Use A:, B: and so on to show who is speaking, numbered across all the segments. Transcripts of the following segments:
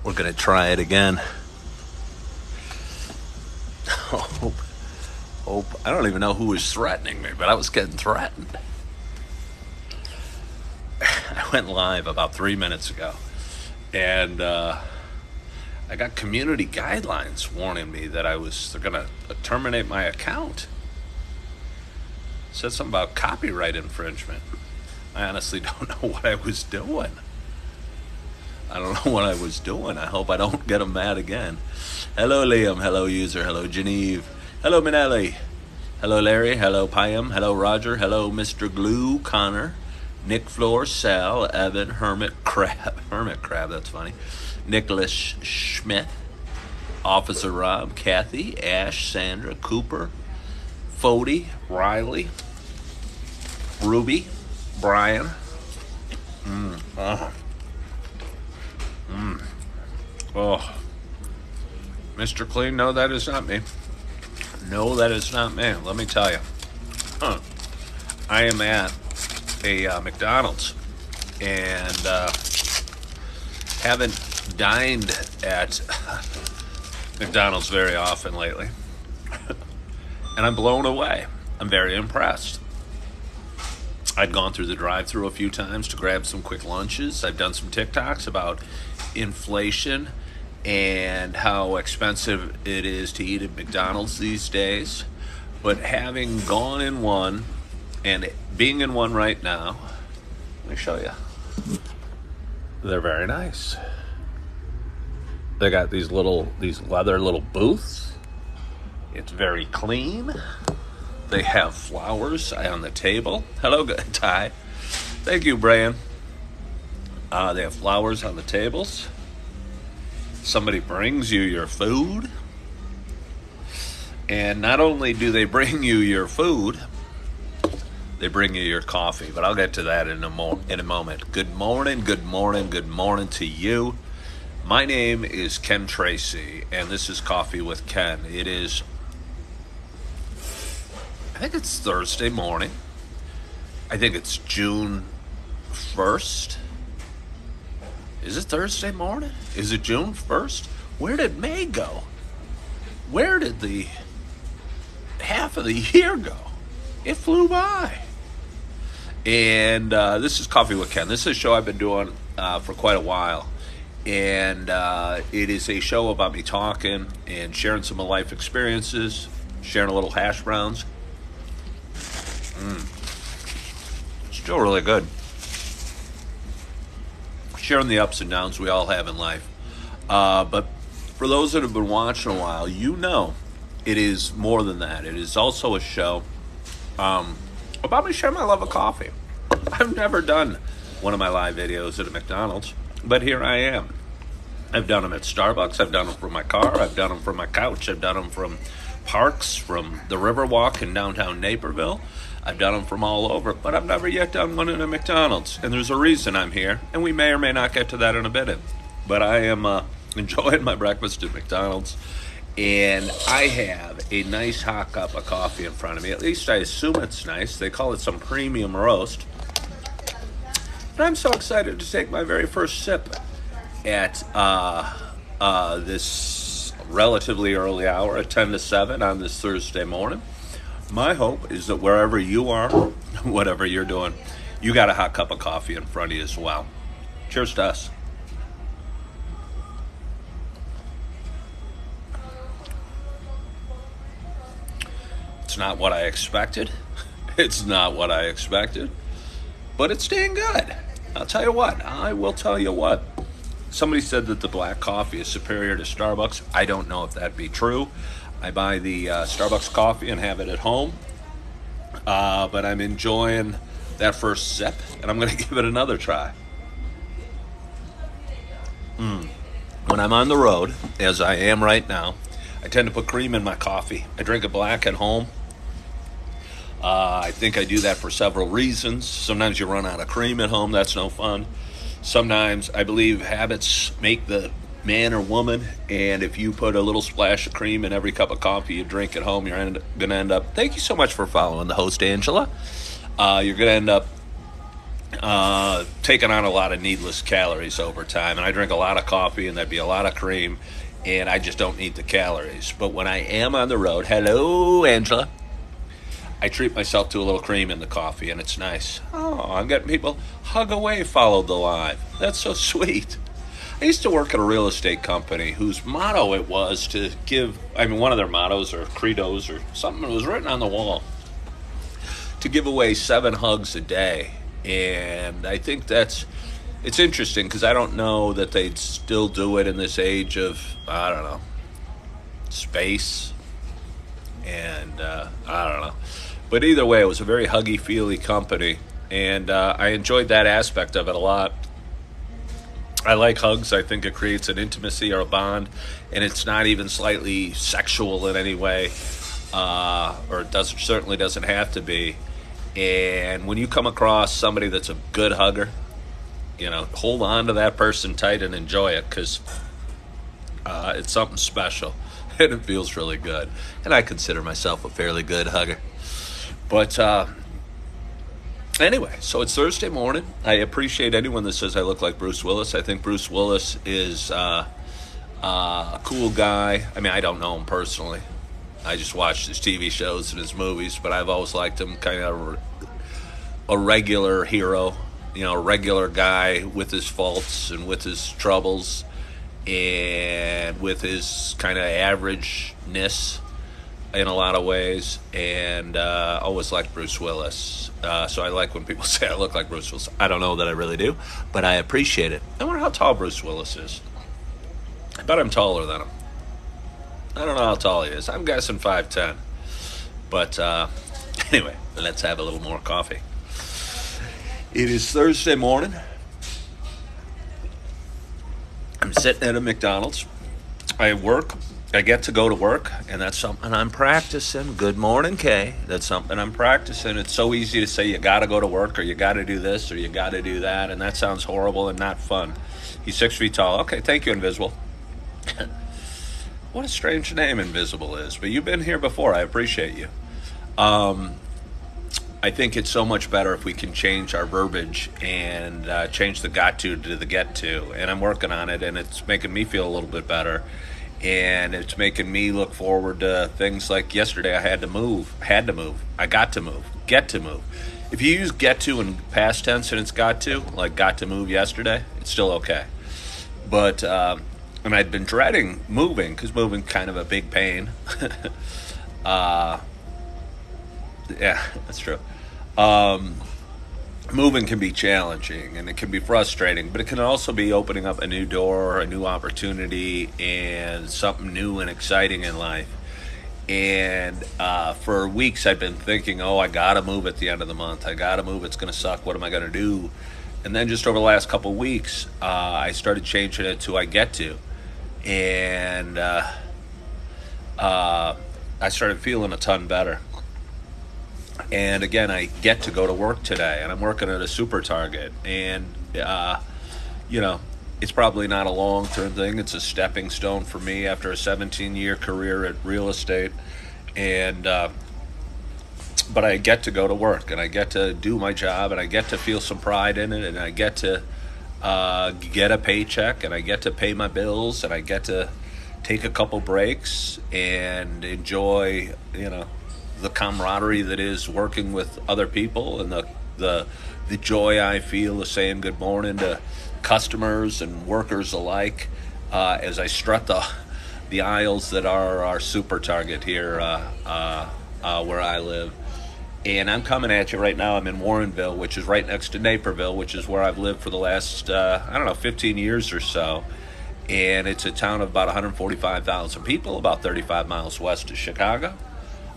A: We're going to try it again. Hope. I don't even know who was threatening me, but I was getting threatened. I went live about 3 minutes ago, and I got community guidelines warning me that they're going to terminate my account. It said something about copyright infringement. I honestly don't know what I was doing. I hope I don't get them mad again. Hello, Liam. Hello, user. Hello, Genevieve. Hello, Minelli. Hello, Larry. Hello, Pyam. Hello, Roger. Hello, Mr. Glue, Connor, Nick Floor, Sal, Evan, Hermit Crab, that's funny. Nicholas Schmidt, Officer Rob, Kathy, Ash, Sandra, Cooper, Fody, Riley, Ruby, Brian. Oh. Mr. Clean, no, that is not me. No, that is not me. Let me tell you. I am at a McDonald's and haven't dined at McDonald's very often lately. And I'm blown away. I'm very impressed. I'd gone through the drive-thru a few times to grab some quick lunches. I've done some TikToks about inflation and how expensive it is to eat at McDonald's these days. But having gone in one and being in one right now, let me show you. They're very nice. They got these leather little booths. It's very clean. They have flowers on the table. Hello, Ty. Thank you, Brian. They have flowers on the tables. Somebody brings you your food. And not only do they bring you your food, they bring you your coffee. But I'll get to that in a moment. Good morning to you. My name is Ken Tracy, and this is Coffee with Ken. It is, I think it's Thursday morning. I think it's June 1st. Is it Thursday morning? Is it June 1st? Where did May go? Where did the half of the year go? It flew by. And this is Coffee with Ken. This is a show I've been doing for quite a while. And it is a show about me talking and sharing some of my life experiences, sharing a little hash browns. It's still really good. Sharing the ups and downs we all have in life. But for those that have been watching a while, you know it is more than that. It is also a show about me sharing my love of coffee. I've never done one of my live videos at a McDonald's, but here I am. I've done them at Starbucks. I've done them from my car. I've done them from my couch. I've done them from parks, from the Riverwalk in downtown Naperville. I've done them from all over, but I've never yet done one in a McDonald's. And there's a reason I'm here, and we may or may not get to that in a bit. But I am enjoying my breakfast at McDonald's, and I have a nice hot cup of coffee in front of me. At least I assume it's nice. They call it some premium roast. And I'm so excited to take my very first sip at this relatively early hour at 10 to 7 on this Thursday morning. My hope is that wherever you are, whatever you're doing, you got a hot cup of coffee in front of you as well. Cheers to us. It's not what I expected. But it's dang good. I'll tell you what. I will tell you what. Somebody said that the black coffee is superior to Starbucks. I don't know if that'd be true. I buy the Starbucks coffee and have it at home. But I'm enjoying that first sip, and I'm going to give it another try. When I'm on the road, as I am right now, I tend to put cream in my coffee. I drink it black at home. I think I do that for several reasons. Sometimes you run out of cream at home. That's no fun. Sometimes I believe habits make the man or woman, and if you put a little splash of cream in every cup of coffee you drink at home, you're going to end up, thank you so much for following the host, Angela. You're going to end up taken on a lot of needless calories over time. And I drink a lot of coffee, and there'd be a lot of cream, and I just don't need the calories. But when I am on the road, hello, Angela, I treat myself to a little cream in the coffee, and it's nice. Oh, I'm getting people hug away, followed the live. That's so sweet. I used to work at a real estate company whose motto it was to give, I mean, one of their mottos or credos or something that was written on the wall, to give away 7 hugs a day. And I think it's interesting because I don't know that they'd still do it in this age of, I don't know, space. And I don't know. But either way, it was a very huggy-feely company. And I enjoyed that aspect of it a lot. I like hugs. I think it creates an intimacy or a bond. And it's not even slightly sexual in any way. Or it certainly doesn't have to be. And when you come across somebody that's a good hugger, hold on to that person tight and enjoy it, because it's something special and it feels really good. And I consider myself a fairly good hugger. But anyway, so it's Thursday morning. I appreciate anyone that says I look like Bruce Willis. I think Bruce Willis is a cool guy. I mean, I don't know him personally. I just watched his TV shows and his movies, but I've always liked him, kind of a regular hero, a regular guy with his faults and with his troubles and with his kind of averageness in a lot of ways, and always liked Bruce Willis. So I like when people say I look like Bruce Willis. I don't know that I really do, but I appreciate it. I wonder how tall Bruce Willis is. I bet I'm taller than him. I don't know how tall he is. I'm guessing 5'10". But anyway, let's have a little more coffee. It is Thursday morning. I'm sitting at a McDonald's. I get to go to work, and that's something I'm practicing. Good morning, Kay. That's something I'm practicing. It's so easy to say you got to go to work, or you got to do this, or you got to do that, and that sounds horrible and not fun. He's 6 feet tall. Okay, thank you, Invisible. What a strange name Invisible is, but you've been here before. I appreciate you. I think it's so much better if we can change our verbiage and change the got to the get to, and I'm working on it, and it's making me feel a little bit better, and it's making me look forward to things like yesterday. I got to move, get to move. If you use get to in past tense and it's got to, like got to move yesterday, it's still okay. But and I'd been dreading moving, because moving kind of a big pain. Yeah, that's true. Moving can be challenging, and it can be frustrating, but it can also be opening up a new door, a new opportunity, and something new and exciting in life. And for weeks I've been thinking, I gotta move at the end of the month. I gotta move. It's gonna suck. What am I gonna do? And then just over the last couple of weeks, I started changing it to I get to. And I started feeling a ton better. And again, I get to go to work today, and I'm working at a super target. And, it's probably not a long-term thing. It's a stepping stone for me after a 17-year career at real estate. And but I get to go to work, and I get to do my job, and I get to feel some pride in it, and I get to get a paycheck, and I get to pay my bills, and I get to take a couple breaks and enjoy, the camaraderie that is working with other people, and the joy I feel of saying good morning to customers and workers alike as I strut the aisles that are our super target here where I live. And I'm coming at you right now. I'm in Warrenville, which is right next to Naperville, which is where I've lived for the last 15 years or so. And it's a town of about 145,000 people, about 35 miles west of Chicago.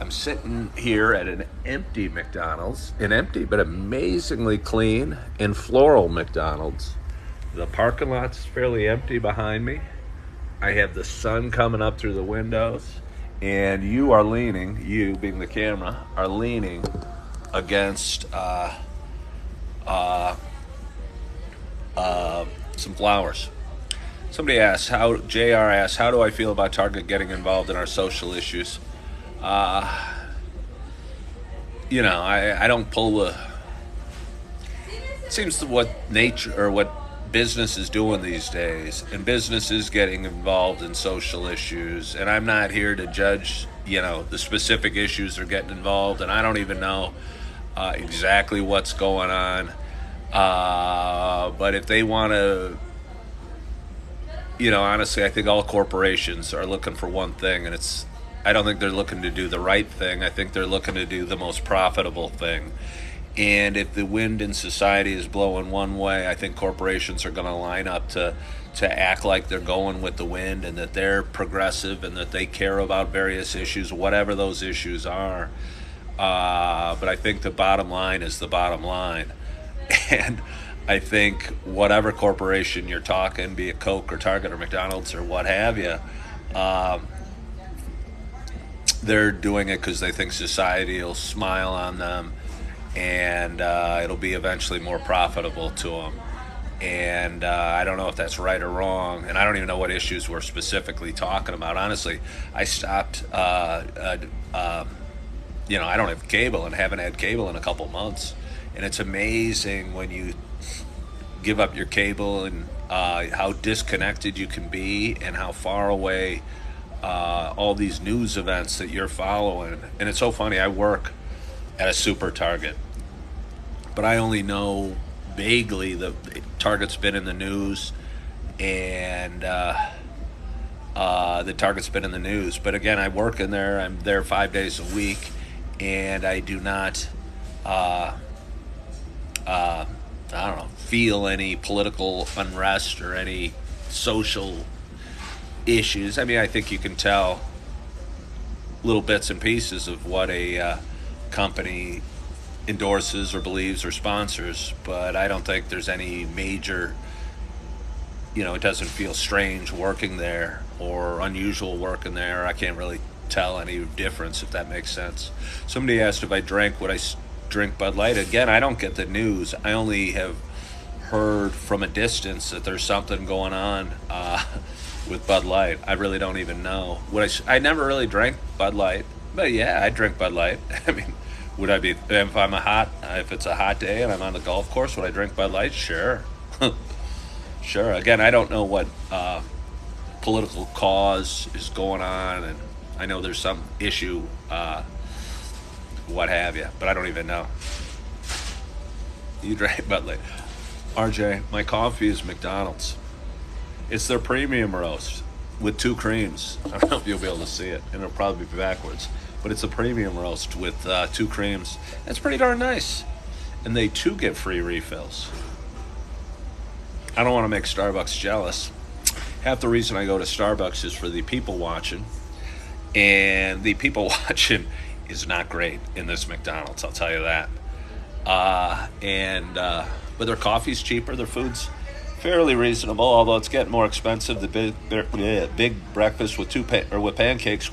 A: I'm sitting here at an empty McDonald's, an empty but amazingly clean and floral McDonald's. The parking lot's fairly empty behind me. I have the sun coming up through the windows, and you being the camera, are leaning against some flowers. Somebody asked, JR asked, how do I feel about Target getting involved in our social issues? I don't pull seems to what nature or what business is doing these days, and business is getting involved in social issues. And I'm not here to judge, the specific issues they're getting involved, and I don't even know exactly what's going on. But if they want to, honestly, I think all corporations are looking for one thing, and I don't think they're looking to do the right thing. I think they're looking to do the most profitable thing. And if the wind in society is blowing one way, I think corporations are going to line up to act like they're going with the wind, and that they're progressive, and that they care about various issues, whatever those issues are. But I think the bottom line is the bottom line. And I think whatever corporation you're talking, be it Coke or Target or McDonald's or what have you, they're doing it because they think society will smile on them, and it'll be eventually more profitable to them. And I don't know if that's right or wrong, and I don't even know what issues we're specifically talking about. Honestly, I stopped, I don't have cable and haven't had cable in a couple months. And it's amazing when you give up your cable, and how disconnected you can be, and how far away all these news events that you're following. And it's so funny, I work at a super Target, but I only know vaguely that Target's been in the news, and the Target's been in the news. But again, I work in there, I'm there 5 days a week, and I do not I don't know, feel any political unrest or any social issues. I mean, I think you can tell little bits and pieces of what a company endorses or believes or sponsors, but I don't think there's any major, it doesn't feel strange working there or unusual working there. I can't really tell any difference, if that makes sense. Somebody asked if I drank, would I drink Bud Light. Again, I don't get the news. I only have heard from a distance that there's something going on with Bud Light. I really don't even know. I never really drank Bud Light, but yeah, I drink Bud Light. I mean, would I be, if it's a hot day and I'm on the golf course, would I drink Bud Light? Sure. Sure. Again, I don't know what political cause is going on, and I know there's some issue, what have you, but I don't even know. You drank Bud Light. RJ, my coffee is McDonald's. It's their premium roast with 2 creams. I don't know if you'll be able to see it, and it'll probably be backwards, but it's a premium roast with 2 creams. That's pretty darn nice. And they too get free refills. I don't want to make Starbucks jealous. Half the reason I go to Starbucks is for the people watching, and the people watching is not great in this McDonald's, I'll tell you that. But their coffee's cheaper, their food's fairly reasonable, although it's getting more expensive. The big breakfast with with pancakes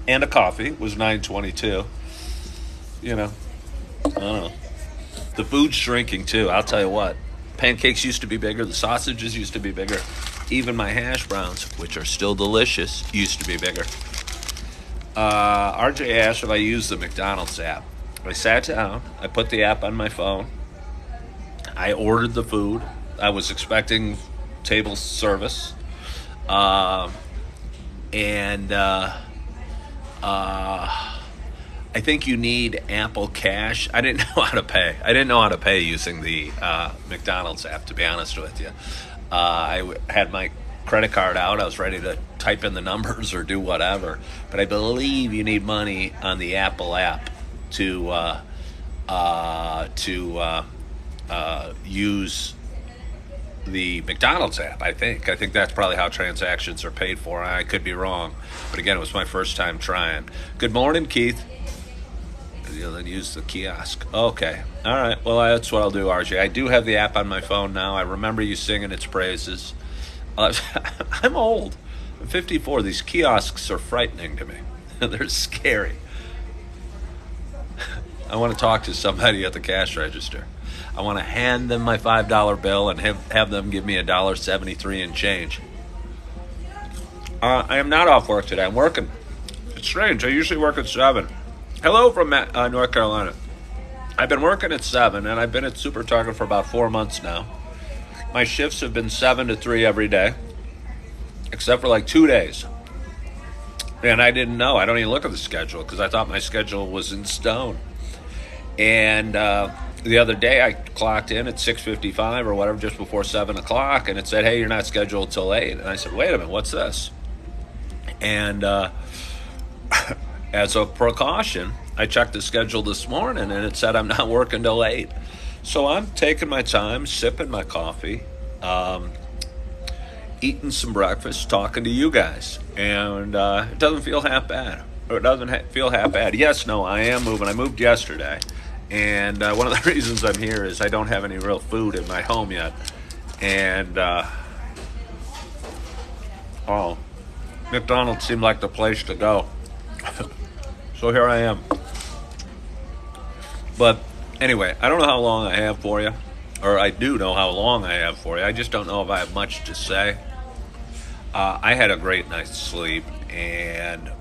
A: and a coffee was $9.22. I don't know. The food's shrinking too. I'll tell you what. Pancakes used to be bigger. The sausages used to be bigger. Even my hash browns, which are still delicious, used to be bigger. RJ asked if I used the McDonald's app. I sat down. I put the app on my phone. I ordered the food. I was expecting table service. I think you need Apple Cash. I didn't know how to pay. I didn't know how to pay using the McDonald's app, to be honest with you. I had my credit card out. I was ready to type in the numbers or do whatever. But I believe you need money on the Apple app to use the McDonald's app, I think. I think that's probably how transactions are paid for. I could be wrong. But again, it was my first time trying. Good morning, Keith. Then use the kiosk. Okay. All right. Well, that's what I'll do, RJ. I do have the app on my phone now. I remember you singing its praises. I'm old. I'm 54. These kiosks are frightening to me. They're scary. I want to talk to somebody at the cash register. I want to hand them my $5 bill and have them give me $1.73 and change. I am not off work today. I'm working. It's strange. I usually work at 7. Hello from North Carolina. I've been working at 7, and I've been at Super Target for about 4 months now. My shifts have been 7 to 3 every day, except for like 2 days. And I didn't know. I don't even look at the schedule because I thought my schedule was in stone. And the other day I clocked in at 6:55 or whatever, just before 7 o'clock, and it said, "Hey, you're not scheduled till 8." And I said, "Wait a minute, what's this?" And as a precaution, I checked the schedule this morning, and it said I'm not working till 8. So I'm taking my time, sipping my coffee, eating some breakfast, talking to you guys, and it doesn't feel half bad. Or it doesn't feel half bad. Yes, no, I am moving. I moved yesterday, and one of the reasons I'm here is I don't have any real food in my home yet, and McDonald's seemed like the place to go. So here I am. But anyway, I don't know how long I have for you, or I do know how long I have for you. I just don't know if I have much to say. I had a great night's sleep, and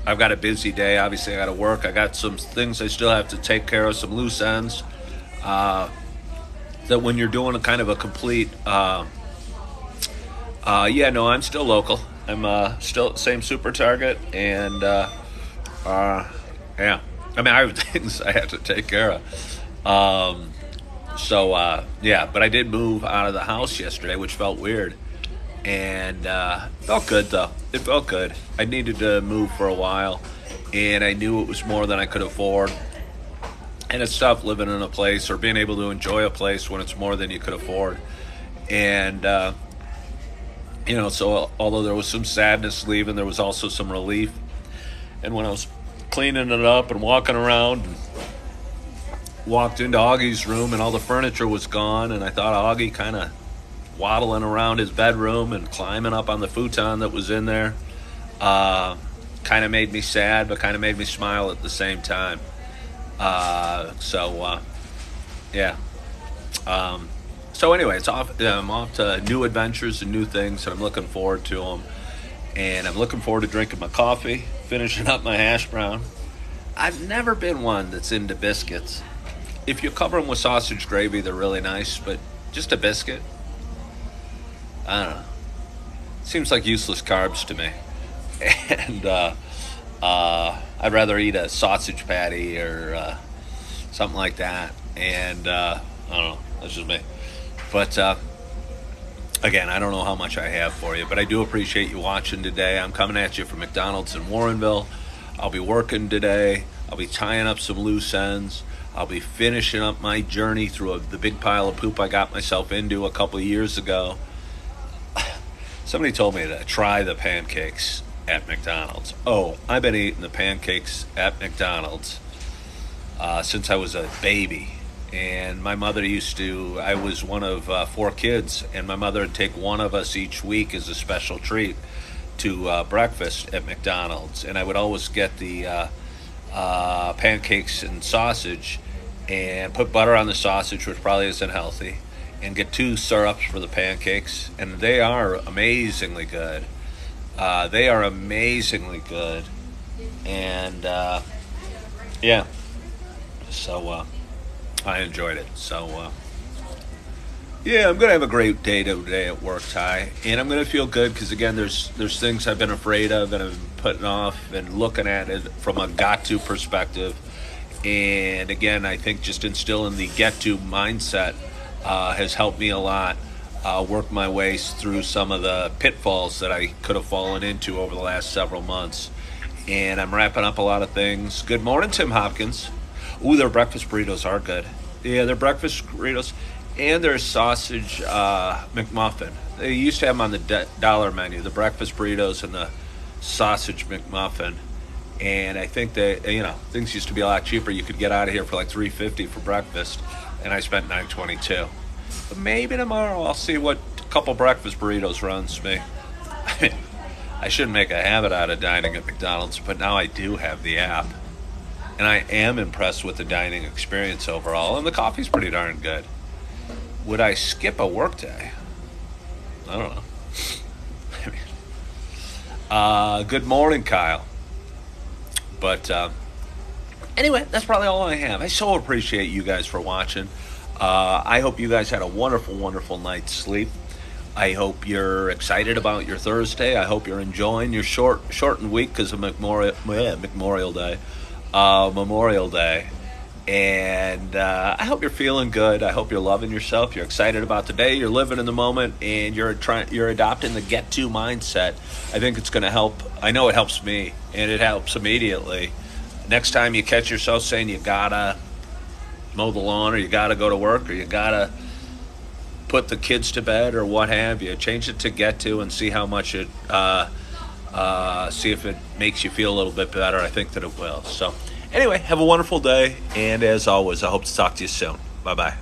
A: I've got a busy day. Obviously, I got to work. I got some things I still have to take care of, some loose ends. That when you're doing a kind of a complete, I'm still local. I'm still same Super Target, and I have things I have to take care of. But I did move out of the house yesterday, which felt weird. And felt good, though. It felt good. I needed to move for a while, and I knew it was more than I could afford. And it's tough living in a place or being able to enjoy a place when it's more than you could afford. And, so although there was some sadness leaving, there was also some relief. And when I was cleaning it up and walking around, and walked into Augie's room, and all the furniture was gone, and I thought Augie kind of waddling around his bedroom and climbing up on the futon that was in there kind of made me sad, but kind of made me smile at the same time. So anyway, it's off. I'm off to new adventures and new things, and I'm looking forward to them. And I'm looking forward to drinking my coffee, finishing up my hash brown. I've never been one that's into biscuits. If you cover them with sausage gravy, they're really nice, but just a biscuit, I don't know. Seems like useless carbs to me. And I'd rather eat a sausage patty or something like that. And I don't know. That's just me. But again, I don't know how much I have for you, but I do appreciate you watching today. I'm coming at you from McDonald's in Warrenville. I'll be working today. I'll be tying up some loose ends. I'll be finishing up my journey through the big pile of poop I got myself into a couple of years ago. Somebody told me to try the pancakes at McDonald's. Oh, I've been eating the pancakes at McDonald's since I was a baby. And my mother I was one of 4 kids, and my mother would take one of us each week as a special treat to breakfast at McDonald's. And I would always get the pancakes and sausage and put butter on the sausage, which probably isn't healthy, and get 2 syrups for the pancakes, and they are amazingly good. And so I enjoyed it. So I'm gonna have a great day today at work, Ty, and I'm gonna feel good because again, there's things I've been afraid of and I've been putting off and looking at it from a got-to perspective. And again, I think just instilling the get-to mindset has helped me a lot work my way through some of the pitfalls that I could have fallen into over the last several months. And I'm wrapping up a lot of things. Good morning, Tim Hopkins. Ooh, their breakfast burritos are good. Yeah, their breakfast burritos and their sausage McMuffin. They used to have them on the dollar menu, the breakfast burritos and the sausage McMuffin. And I think that, things used to be a lot cheaper. You could get out of here for like $3.50 for breakfast, and I spent $9.22. But maybe tomorrow I'll see what a couple breakfast burritos runs me. I shouldn't make a habit out of dining at McDonald's, but now I do have the app. And I am impressed with the dining experience overall, and the coffee's pretty darn good. Would I skip a work day? I don't know. Good morning, Kyle. But Anyway, that's probably all I have. I so appreciate you guys for watching. I hope you guys had a wonderful, wonderful night's sleep. I hope you're excited about your Thursday. I hope you're enjoying your shortened week because of Memorial Day. Memorial Day. And I hope you're feeling good. I hope you're loving yourself. You're excited about today. You're living in the moment, and you're adopting the get-to mindset. I think it's going to help. I know it helps me, and it helps immediately. Next time you catch yourself saying you gotta mow the lawn, or you gotta go to work, or you gotta put the kids to bed, or what have you, change it to get to, and see how much it. See if it makes you feel a little bit better. I think that it will. So. Anyway, have a wonderful day, and as always, I hope to talk to you soon. Bye-bye.